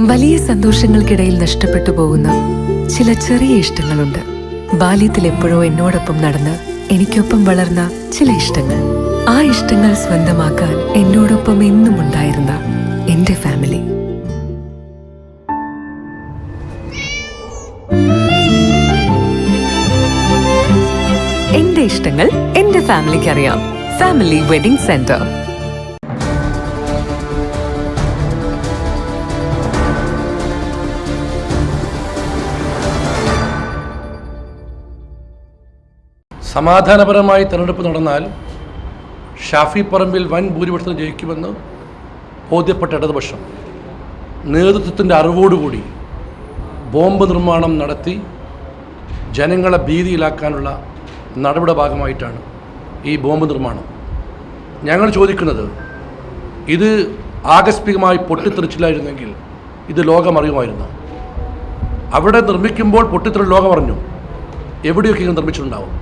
വലിയ സന്തോഷങ്ങൾക്കിടയിൽ നഷ്ടപ്പെട്ടു പോകുന്ന ചില ചെറിയ ഇഷ്ടങ്ങളുണ്ട്. ബാല്യത്തിൽ എപ്പോഴോ എന്നോടൊപ്പം നടന്ന് എനിക്കൊപ്പം വളർന്ന ചില ഇഷ്ടങ്ങൾ. ആ ഇഷ്ടങ്ങൾ സ്വന്തമാക്കാൻ എന്നോടൊപ്പം എന്നും ഉണ്ടായിരുന്ന എന്റെ ഫാമിലി. എന്റെ ഇഷ്ടങ്ങൾ എന്റെ ഫാമിലിക്ക് അറിയാം. Family wedding centre. സമാധാനപരമായി തെരഞ്ഞെടുപ്പ് നടന്നാൽ ഷാഫി പറമ്പിൽ വൻ ഭൂരിപക്ഷത്തിൽ ജയിക്കുമെന്ന് ബോധ്യപ്പെട്ട ഇടതുപക്ഷം നേതൃത്വത്തിൻ്റെ അറിവോടുകൂടി ബോംബ് നിർമ്മാണം നടത്തി ജനങ്ങളെ ഭീതിയിലാക്കാനുള്ള നടപടിയുടെ ഭാഗമായിട്ടാണ് ഈ ബോംബ് നിർമ്മാണം. ഞങ്ങൾ ചോദിക്കുന്നത്, ഇത് ആകസ്മികമായി പൊട്ടിത്തെറിച്ചില്ലായിരുന്നെങ്കിൽ ഇത് ലോകമറിയുമായിരുന്നു. അവിടെ നിർമ്മിക്കുമ്പോൾ പൊട്ടിത്തെറി ലോകമറിഞ്ഞു. എവിടെയൊക്കെ നിർമ്മിച്ചിട്ടുണ്ടാവും.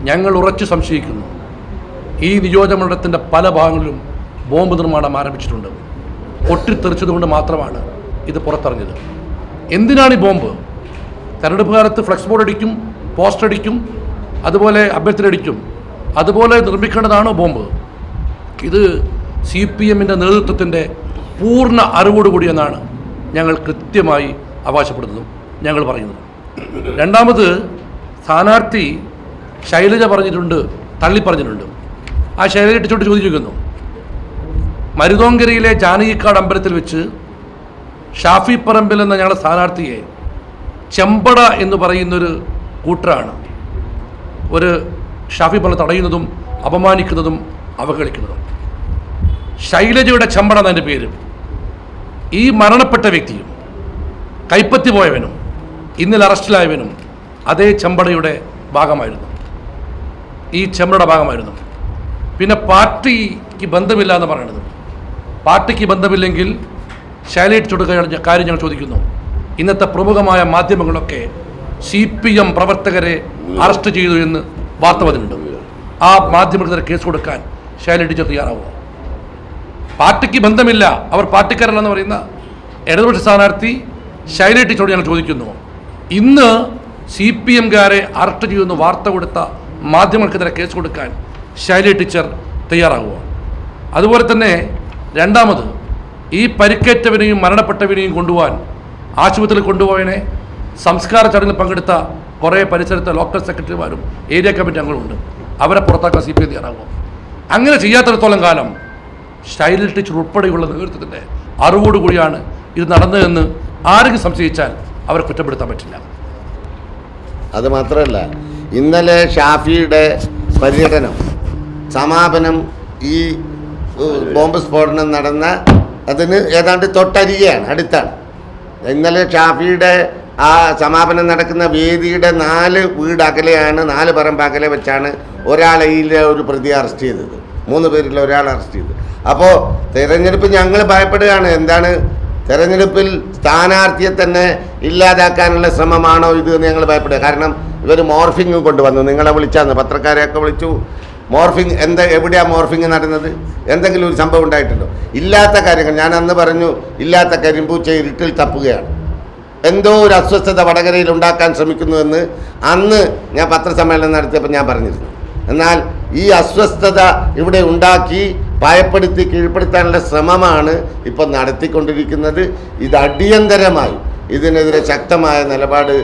ഞങ്ങൾ ഉറച്ചു സംശയിക്കുന്നു, ഈ നിയോജകമണ്ഡലത്തിൻ്റെ പല ഭാഗങ്ങളിലും ബോംബ് നിർമ്മാണം ആരംഭിച്ചിട്ടുണ്ട്. പൊട്ടിത്തെറിച്ചതുകൊണ്ട് മാത്രമാണ് ഇത് പുറത്തറിഞ്ഞത്. എന്തിനാണ് ഈ ബോംബ്? തെരഞ്ഞെടുപ്പ് കാലത്ത് ഫ്ലെക്സ് ബോർഡ് അടിക്കും, പോസ്റ്റർ അടിക്കും, അതുപോലെ അഭ്യർത്ഥന അടിക്കും. അതുപോലെ നിർമ്മിക്കേണ്ടതാണോ ബോംബ്? ഇത് CPMൻ്റെ നേതൃത്വത്തിൻ്റെ പൂർണ്ണ അറിവോടുകൂടിയെന്നാണ് ഞങ്ങൾ കൃത്യമായി അവകാശപ്പെടുന്നതും ഞങ്ങൾ പറയുന്നത്. രണ്ടാമത്, സ്ഥാനാർത്ഥി ശൈലജ പറഞ്ഞിട്ടുണ്ട്, തള്ളിപ്പറഞ്ഞിട്ടുണ്ട്. ആ ശൈലജ ഇട്ടിച്ചോട്ട് ചോദിച്ചിരിക്കുന്നു, മരുതോങ്കരയിലെ ജാനകിക്കാട് അമ്പലത്തിൽ വെച്ച് ഷാഫി പറമ്പിൽ എന്ന ഞങ്ങളുടെ സ്ഥാനാർത്ഥിയെ ചെമ്പട എന്ന് പറയുന്നൊരു കൂട്ടരാണ് ഒരു ഷാഫി പറമ്പിൽ തടയുന്നതും അപമാനിക്കുന്നതും അവഹേളിക്കുന്നതും. ശൈലജയുടെ ചെമ്പട എന്നതിൻ്റെ പേര്. ഈ മരണപ്പെട്ട വ്യക്തിയും കൈപ്പത്തി പോയവനും ഇന്നലെ അറസ്റ്റിലായവനും അതേ ചെമ്പടയുടെ ഭാഗമായിരുന്നു, ഈ ചെമ്പടയുടെ ഭാഗമായിരുന്നു. പിന്നെ പാർട്ടിക്ക് ബന്ധമില്ല എന്ന് പറയുന്നത്. പാർട്ടിക്ക് ബന്ധമില്ലെങ്കിൽ ശൈലജ ചുടുക കാര്യം ഞങ്ങൾ ചോദിക്കുന്നു. ഇന്നത്തെ പ്രമുഖമായ മാധ്യമങ്ങളൊക്കെ CPM പ്രവർത്തകരെ അറസ്റ്റ് ചെയ്തു എന്ന് വാർത്ത വന്നിട്ടുണ്ട്. ആ മാധ്യമങ്ങൾക്കെതിരെ കേസ് കൊടുക്കാൻ ശൈലജ ടീച്ചർ തയ്യാറാവുക? പാർട്ടിക്ക് ബന്ധമില്ല, അവർ പാർട്ടിക്കാരല്ലെന്ന് പറയുന്ന ഇടതുപക്ഷ സ്ഥാനാർത്ഥി ശൈലജ ടീച്ചറോട് ഞങ്ങൾ ചോദിക്കുന്നു, ഇന്ന് CPMകാരെ അറസ്റ്റ് ചെയ്യുന്ന വാർത്ത കൊടുത്ത മാധ്യമങ്ങൾക്കെതിരെ കേസ് കൊടുക്കാൻ ശൈലജ ടീച്ചർ തയ്യാറാവുക? അതുപോലെ തന്നെ രണ്ടാമത്, ഈ പരിക്കേറ്റവനെയും മരണപ്പെട്ടവനെയും കൊണ്ടുപോകാൻ ആശുപത്രിയിൽ കൊണ്ടുപോയതിനെ സംസ്കാര ചടങ്ങിൽ പങ്കെടുത്ത കുറേ പരിസരത്തെ ലോക്കൽ സെക്രട്ടറിമാരും ഏരിയ കമ്മിറ്റി അംഗങ്ങളുണ്ട്. അവരെ പുറത്താക്കാൻ CPM തയ്യാറാവുക? അങ്ങനെ ചെയ്യാത്തിടത്തോളം കാലം ശൈലജ ടീച്ചർ ഉൾപ്പെടെയുള്ള നേതൃത്വത്തിൻ്റെ അറിവോടുകൂടിയാണ് ഇത് നടന്നതെന്ന് ആരെങ്കിലും സംശയിച്ചാൽ അവരെ കുറ്റപ്പെടുത്താൻ പറ്റില്ല. അത് മാത്രമല്ല, ഇന്നലെ ഷാഫിയുടെ പര്യടനം സമാപനം ഈ ബോംബ് സ്ഫോടനം നടന്ന അതിന് ഏതാണ്ട് തൊട്ടരികെയാണ്, അടുത്താണ്. ഇന്നലെ ഷാഫിയുടെ ആ സമാപനം നടക്കുന്ന വേദിയുടെ 4 വീട് അകലെയാണ്, 4 പറമ്പ് അകലെ വെച്ചാണ് ഒരാളെയിലെ ഒരു പ്രതി അറസ്റ്റ് ചെയ്തത്. 3 പേരിൽ ഒരാൾ അറസ്റ്റ് ചെയ്തത്. അപ്പോൾ തിരഞ്ഞെടുപ്പ് ഞങ്ങൾ ഭയപ്പെടുകയാണ്. എന്താണ്, തെരഞ്ഞെടുപ്പിൽ സ്ഥാനാർത്ഥിയെ തന്നെ ഇല്ലാതാക്കാനുള്ള ശ്രമമാണോ ഇത് എന്ന് ഞങ്ങൾ ഭയപ്പെടുക. കാരണം ഇവർ മോർഫിംഗ് കൊണ്ടുവന്നു. നിങ്ങളെ വിളിച്ചാന്ന്, പത്രക്കാരെയൊക്കെ വിളിച്ചു. മോർഫിംഗ് എവിടെയാണ് മോർഫിംഗ് നടന്നത്? എന്തെങ്കിലും ഒരു സംഭവം ഉണ്ടായിട്ടുണ്ടോ? ഇല്ലാത്ത കാര്യങ്ങൾ, ഞാൻ അന്ന് പറഞ്ഞു, ഇല്ലാത്ത കരിമ്പൂച്ച ഇരുട്ടിൽ തപ്പുകയാണ്. എന്തോ ഒരു അസ്വസ്ഥത വടകരയിൽ ഉണ്ടാക്കാൻ ശ്രമിക്കുന്നുവെന്ന് അന്ന് ഞാൻ പത്രസമ്മേളനം നടത്തിയപ്പോൾ ഞാൻ പറഞ്ഞിരുന്നു. എന്നാൽ ഈ അസ്വസ്ഥത ഇവിടെ ഉണ്ടാക്കി ഭയപ്പെടുത്തി കീഴ്പ്പെടുത്താനുള്ള ശ്രമമാണ് ഇപ്പോൾ നടത്തിക്കൊണ്ടിരിക്കുന്നത്. ഇത് അടിയന്തരമായി ഇതിനെതിരെ ശക്തമായ നിലപാട്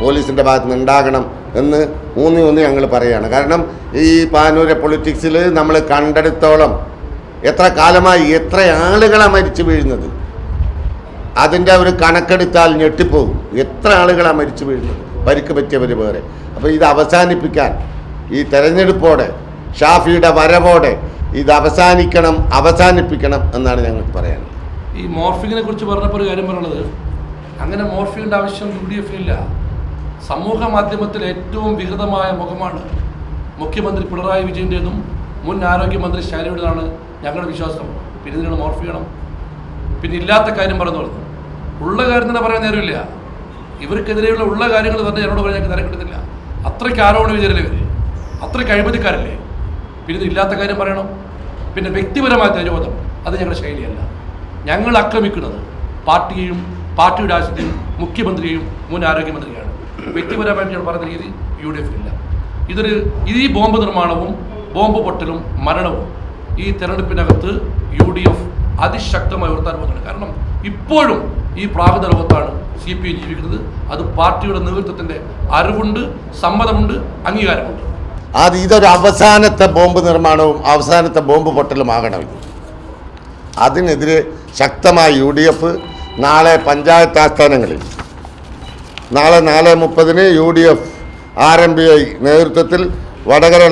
പോലീസിൻ്റെ ഭാഗത്ത് നിന്ന് ഉണ്ടാകണം എന്ന് ഊന്നി ഞങ്ങൾ പറയുകയാണ്. കാരണം ഈ പാനൂരെ പൊളിറ്റിക്സിൽ നമ്മൾ കണ്ടെടുത്തോളം എത്ര കാലമായി എത്ര ആളുകളാണ് മരിച്ചു വീഴുന്നത്, അതിൻ്റെ ഒരു കണക്കെടുത്താൽ ഞെട്ടിപ്പോകും. എത്ര ആളുകളാണ് മരിച്ചു വീഴുന്നത്, പരിക്ക് പറ്റിയവർ വേറെ. അപ്പോൾ ഇത് അവസാനിപ്പിക്കാൻ ഈ തെരഞ്ഞെടുപ്പോടെ, ഷാഫിയുടെ വരവോടെ ഇത് അവസാനിപ്പിക്കണം എന്നാണ് ഞങ്ങൾക്ക് പറയാനുള്ളത്. ഈ മോർഫിങ്ങിനെ കുറിച്ച് പറഞ്ഞപ്പോൾ ഒരു കാര്യം പറയുന്നത്, അങ്ങനെ മോർഫിങ്ങിൻ്റെ ആവശ്യം UDFിനില്ല. സമൂഹ മാധ്യമത്തിൽ ഏറ്റവും വികൃതമായ മുഖമാണ് മുഖ്യമന്ത്രി പിണറായി വിജയൻ്റെതും മുൻ ആരോഗ്യമന്ത്രി ശൈലജയുടേതാണ് ഞങ്ങളുടെ വിശ്വാസം. പിന്നെ ഇതിനാണ് മോർഫ് ചെയ്യണം? പിന്നെ ഇല്ലാത്ത കാര്യം പറഞ്ഞു കൊടുത്തു. ഉള്ള കാര്യം തന്നെ പറയാൻ നേരമില്ല. ഇവർക്കെതിരെയുള്ള ഉള്ള കാര്യങ്ങൾ തന്നെ എന്നോട് പറയാൻ ഞങ്ങൾക്ക് നേരം കിട്ടുന്നില്ല. അത്രയ്ക്ക് ആരോപണ വിചാരല്ലേ ഇവർ, അത്രയ്ക്ക് അഴിമതിക്കാരല്ലേ? പിന്നെ ഇല്ലാത്ത കാര്യം പറയണം? പിന്നെ വ്യക്തിപരമായ തെരുവോധം അത് ഞങ്ങളുടെ ശൈലിയല്ല. ഞങ്ങൾ ആക്രമിക്കുന്നത് പാർട്ടിയെയും പാർട്ടിയുടെ ആശയത്തെയും മുഖ്യമന്ത്രിയെയും മുൻ ആരോഗ്യമന്ത്രിയാണ്. വ്യക്തിപരമായിട്ട് പറയുന്ന രീതി UDF ഇല്ല. ഈ ബോംബ് നിർമ്മാണവും ബോംബ് പൊട്ടലും മരണവും ഈ തെരഞ്ഞെടുപ്പിനകത്ത് UDF അതിശക്തമായി ഉയർത്താൻ പോകുന്നുണ്ട്. കാരണം ഇപ്പോഴും ഈ പ്രാകൃത ലോകത്താണ് CPI ജീവിക്കുന്നത്. അത് പാർട്ടിയുടെ നേതൃത്വത്തിൻ്റെ അറിവുണ്ട്, സമ്മതമുണ്ട്, അംഗീകാരമുണ്ട്. ഇതൊരു അവസാനത്തെ ബോംബ് നിർമ്മാണവും അവസാനത്തെ ബോംബ് പൊട്ടലുമാകണം. അതിനെതിരെ ശക്തമായ UDF നാളെ പഞ്ചായത്ത് ആസ്ഥാനങ്ങളിൽ നാളെ 4:30 UDF RMBI നേതൃത്വത്തിൽ വടകര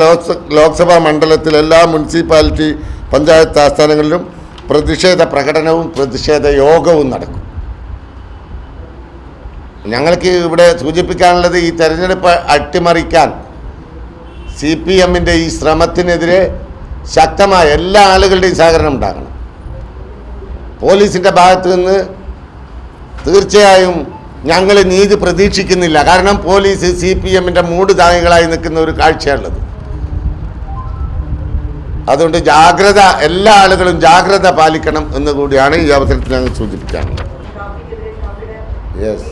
ലോക്സഭാ മണ്ഡലത്തിൽ എല്ലാ മുനിസിപ്പാലിറ്റി പഞ്ചായത്ത് ആസ്ഥാനങ്ങളിലും പ്രതിഷേധ പ്രകടനവും പ്രതിഷേധ യോഗവും നടക്കും. ഞങ്ങൾക്ക് ഇവിടെ സൂചിപ്പിക്കാനുള്ളത് ഈ തെരഞ്ഞെടുപ്പ് അട്ടിമറിക്കാൻ CPMൻ്റെ ഈ ശ്രമത്തിനെതിരെ ശക്തമായ എല്ലാ ആളുകളുടെയും സഹകരണം ഉണ്ടാകണം. പോലീസിൻ്റെ ഭാഗത്തു നിന്ന് തീർച്ചയായും ഞങ്ങൾ നീതി പ്രതീക്ഷിക്കുന്നില്ല. കാരണം പോലീസ് CPMൻ്റെ മൂടുതാങ്ങികളായി നിൽക്കുന്ന ഒരു കാഴ്ചയുള്ളത്. അതുകൊണ്ട് ജാഗ്രത, എല്ലാ ആളുകളും ജാഗ്രത പാലിക്കണം എന്ന് കൂടിയാണ് ഈ അവസരത്തിൽ ഞങ്ങൾ സൂചിപ്പിക്കാനുള്ളത്. യെസ്,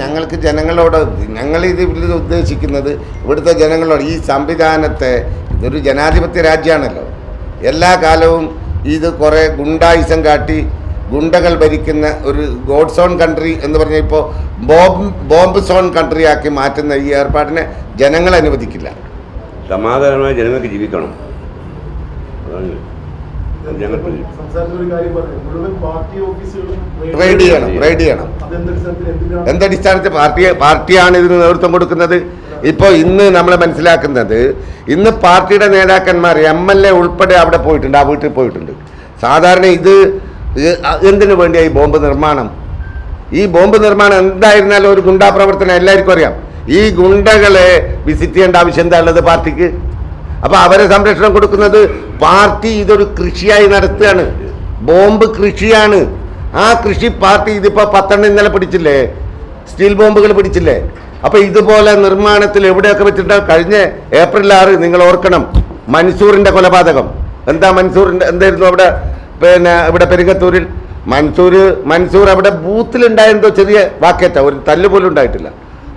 ഞങ്ങൾക്ക് ജനങ്ങളോട് ഇതിൽ ഉദ്ദേശിക്കുന്നത് ഇവിടുത്തെ ജനങ്ങളോട് ഈ സംവിധാനത്തെ, ഇതൊരു ജനാധിപത്യ രാജ്യമാണല്ലോ, എല്ലാ കാലവും ഇത് കുറേ ഗുണ്ടായിസം കാട്ടി ഗുണ്ടകൾ ഭരിക്കുന്ന ഒരു ഗോഡ് സോൺ കൺട്രി എന്ന് പറഞ്ഞാൽ ഇപ്പോൾ ബോംബ് സോൺ കൺട്രി ആക്കി മാറ്റുന്ന ഈ ഏർപ്പാടിനെ ജനങ്ങൾ അനുവദിക്കില്ല. സമാധാനമായി ജനങ്ങൾക്ക് ജീവിക്കണം. റെയ്ഡ് ചെയ്യണം. എന്തടിസ്ഥാനത്തിൽ പാർട്ടിയാണ് ഇതിന് നേതൃത്വം കൊടുക്കുന്നത്. ഇപ്പോൾ ഇന്ന് നമ്മൾ മനസ്സിലാക്കുന്നത്, ഇന്ന് പാർട്ടിയുടെ നേതാക്കന്മാർ MLA ഉൾപ്പെടെ അവിടെ പോയിട്ടുണ്ട്, ആ വീട്ടിൽ പോയിട്ടുണ്ട്. സാധാരണ ഇത് എന്തിനു വേണ്ടിയാണ് ഈ ബോംബ് നിർമ്മാണം? ഈ ബോംബ് നിർമ്മാണം എന്തായിരുന്നാലും ഒരു ഗുണ്ടാ പ്രവർത്തനം എല്ലാവർക്കും അറിയാം. ഈ ഗുണ്ടകളെ വിസിറ്റ് ചെയ്യേണ്ട ആവശ്യം എന്താ ഉള്ളത് പാർട്ടിക്ക്? അപ്പോൾ അവരെ സംരക്ഷണം കൊടുക്കുന്നത് പാർട്ടി ഇതൊരു കൃഷിയായി നടത്തുകയാണ്. ബോംബ് കൃഷിയാണ്. ആ കൃഷി പാർട്ടി ഇതിപ്പോൾ 10 ഇന്നലെ പിടിച്ചില്ലേ, സ്റ്റീൽ ബോംബുകൾ പിടിച്ചില്ലേ? അപ്പോൾ ഇതുപോലെ നിർമ്മാണത്തിൽ എവിടെയൊക്കെ വെച്ചിട്ട് കഴിഞ്ഞ April 6 നിങ്ങൾ ഓർക്കണം, മൻസൂറിൻ്റെ കൊലപാതകം. എന്തായിരുന്നു അവിടെ, ഇവിടെ പെരിങ്ങത്തൂരിൽ മൻസൂർ അവിടെ ബൂത്തിലുണ്ടായെന്തോ ചെറിയ വാക്കേറ്റ, ഒരു തല്ല് പോലും ഉണ്ടായിട്ടില്ല.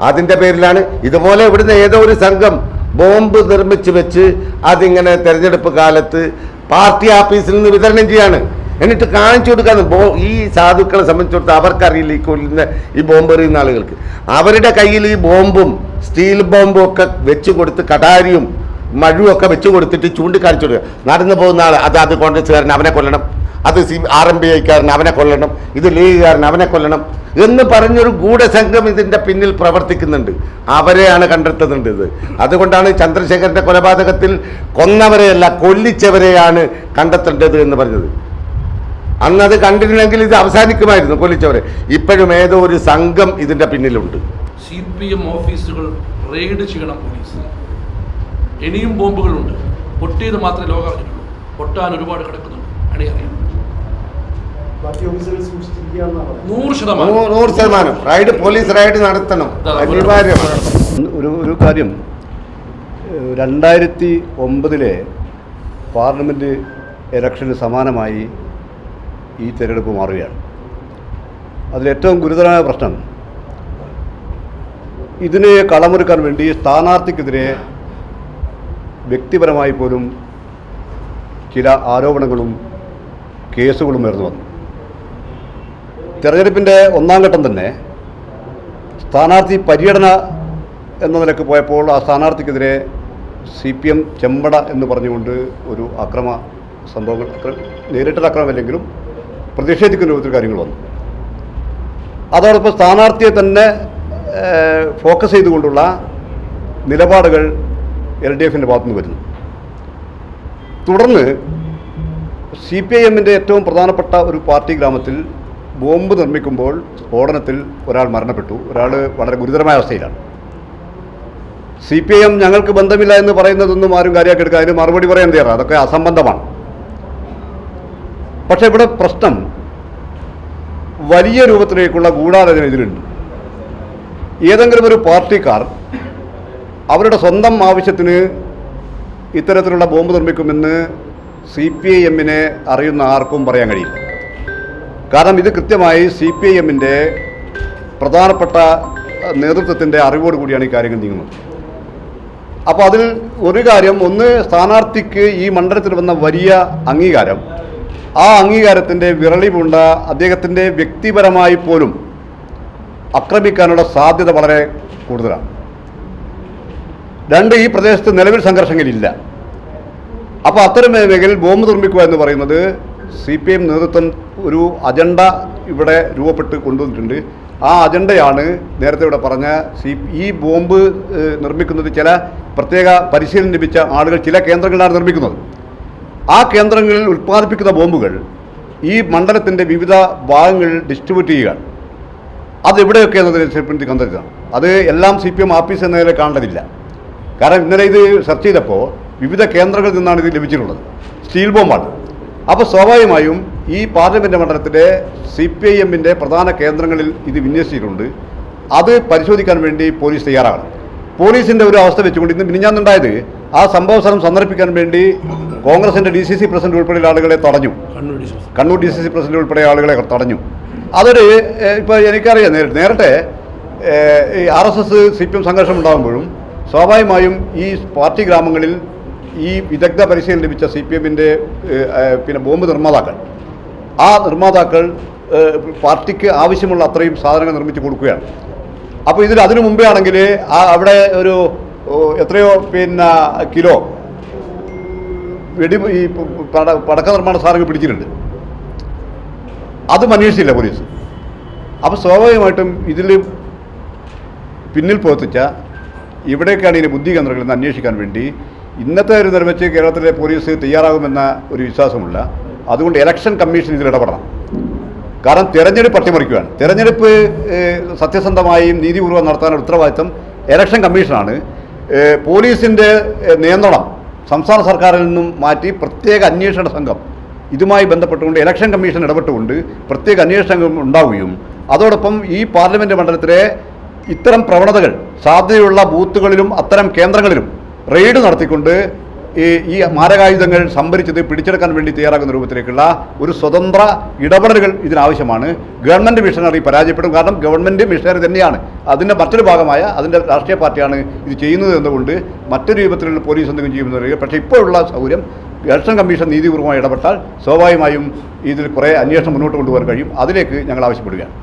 അതിൻ്റെ പേരിലാണ് ഇതുപോലെ ഇവിടുന്ന് ഏതോ ഒരു സംഘം ബോംബ് നിർമ്മിച്ച് വെച്ച് അതിങ്ങനെ തെരഞ്ഞെടുപ്പ് കാലത്ത് പാർട്ടി ഓഫീസിൽ നിന്ന് വിതരണം ചെയ്യാണ്. എന്നിട്ട് കാണിച്ചു കൊടുക്കാന്ന്. ഈ സാധുക്കളെ സംബന്ധിച്ചിടത്തോളം അവർക്കറിയില്ല ഈ കൊല്ലുന്ന ഈ ബോംബ് എറിയുന്ന ആളുകൾക്ക്. അവരുടെ കയ്യിൽ ഈ ബോംബും സ്റ്റീൽ ബോംബും ഒക്കെ വെച്ച് കൊടുത്ത് കടാരിയും മഴുവൊക്കെ വെച്ച് കൊടുത്തിട്ട് ചൂണ്ടിക്കാണിച്ചു കൊടുക്കുക. നടന്നു പോകുന്ന ആൾ അത് കോൺഗ്രസ്സുകാരൻ അവനെ കൊല്ലണം, അത് RMBIക്കാരൻ അവനെ കൊല്ലണം, ഇത് ലീഗുകാരൻ അവനെ കൊല്ലണം എന്ന് പറഞ്ഞൊരു ഗൂഢസംഘം ഇതിൻ്റെ പിന്നിൽ പ്രവർത്തിക്കുന്നുണ്ട്. അവരെയാണ് കണ്ടെത്തുന്നുണ്ട് ഇത്. അതുകൊണ്ടാണ് ചന്ദ്രശേഖരൻ്റെ കൊലപാതകത്തിൽ കൊന്നവരെയല്ല കൊല്ലിച്ചവരെയാണ് കണ്ടെത്തേണ്ടത് എന്ന് പറഞ്ഞത്. അന്നത് കണ്ടിരുന്നെങ്കിൽ ഇത് അവസാനിക്കുമായിരുന്നു, കൊല്ലിച്ചവരെ. ഇപ്പോഴും ഏതോ ഒരു സംഘം ഇതിൻ്റെ പിന്നിലുണ്ട്. CPM ഓഫീസുകൾ റെയ്ഡ് ചെയ്യണം പോലീസ്. ഇനിയും ബോംബുകളുണ്ട്. പൊട്ടിയത് മാത്രമേ ലോകം അറിഞ്ഞിട്ടുള്ളൂ. പൊട്ടാൻ ഒരുപാട് കിടക്കുന്നുണ്ട്. അണിയറിയാം. 100% റൈഡ്, പോലീസ് റൈഡ് നടത്തണം, അനിവാര്യമാണ്. ഒരു കാര്യം, 2009 പാർലമെൻറ്റ് ഇലക്ഷന് സമാനമായി ഈ തിരഞ്ഞെടുപ്പ് മാറുകയാണ്. അതിലേറ്റവും ഗുരുതരമായ പ്രശ്നം, ഇതിനെ കളമൊരുക്കാൻ വേണ്ടി സ്ഥാനാർത്ഥിക്കെതിരെ വ്യക്തിപരമായി പോലും ചില ആരോപണങ്ങളും കേസുകളും ഉയർന്നു വന്നു. തെരഞ്ഞെടുപ്പിൻ്റെ 1ാം ഘട്ടം തന്നെ സ്ഥാനാർത്ഥി പര്യടന എന്ന നിലക്ക് പോയപ്പോൾ ആ സ്ഥാനാർത്ഥിക്കെതിരെ CPM ചെമ്പട എന്ന് പറഞ്ഞുകൊണ്ട് ഒരു അക്രമ സംഭവങ്ങൾ, നേരിട്ടുള്ള അക്രമമല്ലെങ്കിലും പ്രതിഷേധിക്കുന്ന രൂപത്തിൽ കാര്യങ്ങൾ വന്നു. അതോടൊപ്പം സ്ഥാനാർത്ഥിയെ തന്നെ ഫോക്കസ് ചെയ്തുകൊണ്ടുള്ള നിലപാടുകൾ LDFൻ്റെ ഭാഗത്തുനിന്ന് വരുന്നു. തുടർന്ന് CPIMൻ്റെ ഏറ്റവും പ്രധാനപ്പെട്ട ഒരു പാർട്ടി ഗ്രാമത്തിൽ ബോംബ് നിർമ്മിക്കുമ്പോൾ സ്ഫോടനത്തിൽ ഒരാൾ മരണപ്പെട്ടു. ഒരാൾ വളരെ ഗുരുതരമായ അവസ്ഥയിലാണ്. CPIM ഞങ്ങൾക്ക് ബന്ധമില്ല എന്ന് പറയുന്നതൊന്നും ആരും കാര്യമാക്കി എടുക്കുക, അതിന് മറുപടി പറയാൻ തയ്യാറാണ്. അതൊക്കെ അസംബന്ധമാണ്. പക്ഷേ ഇവിടെ പ്രശ്നം വലിയ രൂപത്തിലേക്കുള്ള ഗൂഢാലോചന ഇതിലുണ്ട്. ഏതെങ്കിലും ഒരു പാർട്ടിക്കാർ അവരുടെ സ്വന്തം ആവശ്യത്തിന് ഇത്തരത്തിലുള്ള ബോംബ് നിർമ്മിക്കുമെന്ന് CPIM-നെ അറിയുന്ന ആർക്കും പറയാൻ കഴിയില്ല. കാരണം ഇത് കൃത്യമായി CPIM-ന്റെ പ്രധാനപ്പെട്ട നേതൃത്വത്തിൻ്റെ അറിവോട് കൂടിയാണ് ഈ കാര്യങ്ങൾ നീങ്ങുന്നത്. അപ്പോൾ അതിൽ ഒരു കാര്യം, ഒന്ന്, സ്ഥാനാർത്ഥിക്ക് ഈ മണ്ഡലത്തിൽ വന്ന വലിയ അംഗീകാരം, ആ അംഗീകാരത്തിൻ്റെ വിരളിവുണ്ട അദ്ദേഹത്തിൻ്റെ വ്യക്തിപരമായി പോലും ആക്രമിക്കാനുള്ള സാധ്യത വളരെ കൂടുതലാണ്. രണ്ട്, ഈ പ്രദേശത്ത് നിലവിൽ സംഘർഷങ്ങളില്ല. അപ്പോൾ അത്തരം മേഖലയിൽ ബോംബ് നിർമ്മിക്കുക എന്ന് പറയുന്നത് CPIM നേതൃത്വം ഒരു അജണ്ട ഇവിടെ രൂപപ്പെട്ട് കൊണ്ടുവന്നിട്ടുണ്ട്. ആ അജണ്ടയാണ് നേരത്തെ ഇവിടെ പറഞ്ഞ ഈ ബോംബ് നിർമ്മിക്കുന്നത് ചില പ്രത്യേക പരിശീലനം ലഭിച്ച ആളുകൾ ചില കേന്ദ്രങ്ങളിലാണ് നിർമ്മിക്കുന്നത്. ആ കേന്ദ്രങ്ങളിൽ ഉൽപ്പാദിപ്പിക്കുന്ന ബോംബുകൾ ഈ മണ്ഡലത്തിൻ്റെ വിവിധ ഭാഗങ്ങളിൽ ഡിസ്ട്രിബ്യൂട്ട് ചെയ്യുകയാണ്. അതെവിടെയൊക്കെ എന്നതിനെ കണ്ടെത്തുകയാണ്. അത് എല്ലാം CPIM ഓഫീസ് എന്ന നിലയിൽ കാണേണ്ടതില്ല. കാരണം ഇന്നലെ ഇത് സെർച്ച് ചെയ്തപ്പോൾ വിവിധ കേന്ദ്രങ്ങളിൽ നിന്നാണ് ഇത് ലഭിച്ചിട്ടുള്ളത്. സ്റ്റീൽ ബോംബാണ്. അപ്പോൾ സ്വാഭാവികമായും ഈ പാർലമെൻറ്റ് മണ്ഡലത്തിലെ CPIM-ന്റെ പ്രധാന കേന്ദ്രങ്ങളിൽ ഇത് വിന്യസിച്ചിട്ടുണ്ട്. അത് പരിശോധിക്കാൻ വേണ്ടി പോലീസ് തയ്യാറാകണം. പോലീസിൻ്റെ ഒരു അവസ്ഥ വെച്ചുകൊണ്ട് ഇന്ന് മിനിഞ്ഞാന്നുണ്ടായത് ആ സംഭവ സ്ഥലം സന്ദർശിക്കാൻ വേണ്ടി കോൺഗ്രസിൻ്റെ DCC പ്രസിഡന്റ് ഉൾപ്പെടെയുള്ള ആളുകളെ തടഞ്ഞു. കണ്ണൂർ DCC പ്രസിഡന്റ് ഉൾപ്പെടെ ആളുകളെ തടഞ്ഞു. അതൊരു ഇപ്പോൾ എനിക്കറിയാം, നേരത്തെ ഈ RSS CPIM സംഘർഷം ഉണ്ടാകുമ്പോഴും സ്വാഭാവികമായും ഈ പാർട്ടി ഗ്രാമങ്ങളിൽ ഈ വിദഗ്ധ പരിശീലനം ലഭിച്ച CPIM-ന്റെ പിന്നെ ബോംബ് നിർമ്മാതാക്കൾ, ആ നിർമ്മാതാക്കൾ പാർട്ടിക്ക് ആവശ്യമുള്ള അത്രയും സാധനങ്ങൾ നിർമ്മിച്ച് കൊടുക്കുകയാണ്. അപ്പോൾ അതിനു മുമ്പേ ആണെങ്കിൽ അവിടെ ഒരു എത്രയോ പിന്നെ കിലോ ഈ പടക്ക നിർമ്മാണ സാധനങ്ങൾ പിടിച്ചിട്ടുണ്ട്. അതും അന്വേഷിച്ചില്ല പോലീസ്. അപ്പോൾ സ്വാഭാവികമായിട്ടും ഇതിൽ പിന്നിൽ പ്രവർത്തിച്ച ഇവിടേക്കാണ് ഇതിന് ബുദ്ധി കേന്ദ്രങ്ങളിൽ നിന്ന് അന്വേഷിക്കാൻ വേണ്ടി ഇന്നത്തെ ഒരു നിർമ്മിച്ച് കേരളത്തിലെ പോലീസ് തയ്യാറാകുമെന്ന ഒരു വിശ്വാസമുള്ള. അതുകൊണ്ട് ഇലക്ഷൻ കമ്മീഷൻ ഇതിൽ ഇടപെടണം. കാരണം തിരഞ്ഞെടുപ്പ് അട്ടിമറിക്കുകയാണ്. തിരഞ്ഞെടുപ്പ് സത്യസന്ധമായും നീതിപൂർവ്വം നടത്താനുള്ള ഉത്തരവാദിത്തം ഇലക്ഷൻ കമ്മീഷനാണ്. പോലീസിൻ്റെ നിയന്ത്രണം സംസ്ഥാന സർക്കാരിൽ നിന്നും മാറ്റി പ്രത്യേക അന്വേഷണ സംഘം ഇതുമായി ബന്ധപ്പെട്ടുകൊണ്ട് ഇലക്ഷൻ കമ്മീഷൻ ഇടപെട്ടുകൊണ്ട് പ്രത്യേക അന്വേഷണ സംഘം ഉണ്ടാവുകയും അതോടൊപ്പം ഈ പാർലമെൻറ്റ് മണ്ഡലത്തിലെ ഇത്തരം പ്രവണതകൾ സാധ്യതയുള്ള ബൂത്തുകളിലും അത്തരം കേന്ദ്രങ്ങളിലും റെയ്ഡ് നടത്തിക്കൊണ്ട് ഈ മാരകായുധങ്ങൾ സംഭരിച്ചത് പിടിച്ചെടുക്കാൻ വേണ്ടി തയ്യാറാക്കുന്ന രൂപത്തിലേക്കുള്ള ഒരു സ്വതന്ത്ര ഇടപെടലുകൾ ഇതിനാവശ്യമാണ്. ഗവൺമെൻറ് മിഷനറി പരാജയപ്പെടും. കാരണം ഗവൺമെൻറ് മിഷനറി തന്നെയാണ് അതിൻ്റെ മറ്റൊരു ഭാഗമായ അതിൻ്റെ രാഷ്ട്രീയ പാർട്ടിയാണ് ഇത് ചെയ്യുന്നത് എന്നുകൊണ്ട് മറ്റൊരു രൂപത്തിലുള്ള പോലീസ് എന്തെങ്കിലും ചെയ്യുമെന്ന്. പക്ഷേ ഇപ്പോഴുള്ള സൗകര്യം ഇലക്ഷൻ കമ്മീഷൻ നീതിപൂർവ്വമായി ഇടപെട്ടാൽ സ്വാഭാവികമായും ഇതിൽ കുറേ അന്വേഷണം മുന്നോട്ട് കൊണ്ടുപോകാൻ കഴിയും. അതിലേക്ക് ഞങ്ങൾ ആവശ്യപ്പെടുകയാണ്.